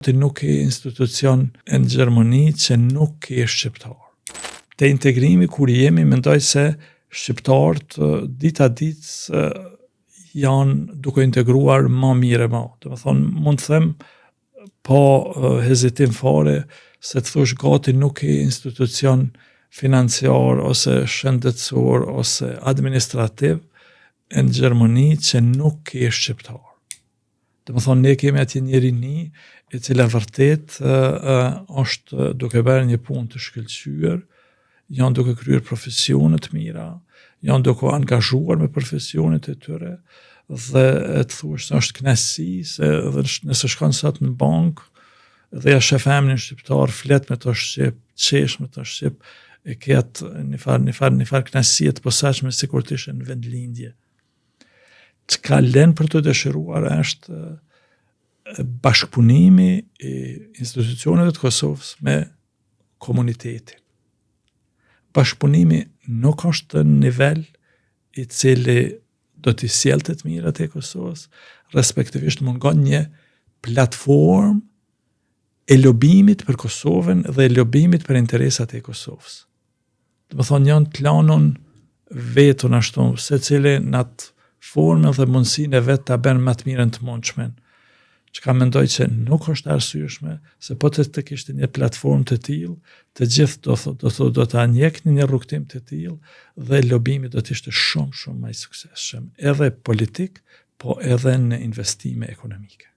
Ti nuk ke institucion në Gjermani që nuk ke shqiptar. Te integrimi kur jemi, mendoj se shqiptarët dita ditë janë duke integruar ma mire ma. Do të thonë, mund të them pa hezitim fare se të thosh gati nuk ke institucion financiar ose shëndetësor ose administrativ në Gjermani që nuk ke shqiptar. Do të thonë, ne kemi atje një rini e cila vërtet është duke bërë një punë të shkëlqyer, janë duke kryer profesione të mira, janë duke angazhuar me profesionet e tyre dhe të thuash se është kënaqësi se edhe nëse shkon sot në bankë dhe ja shef emrin shqiptar, flet me të shqip, qesh me të shqip, e ketë një farë kënaqësie të posaçme sikur të ishe në vendlindje. Çka lën për të dëshiruar është bashkëpunimi i institucioneve të Kosovës me komunitetin. Bashkëpunimi nuk është në nivel i cili do t'i sjellte të mirat e Kosovës, respektivisht mungon një platformë e lobimit për Kosovën dhe e lobimit për interesat e Kosovës. Do të thonë janë të lanun vetën ashtu, secili në atë formën dhe mundësinë e vet ta bën më të mirën të mundshme. Çka mendoj që nuk është arsyeshme, se po të kishte një platformë të tillë, të gjithë do ta njeknin një rrugtim të tillë dhe lobimi do të ishte shumë më i suksesshëm, edhe politik, po edhe në investime ekonomike.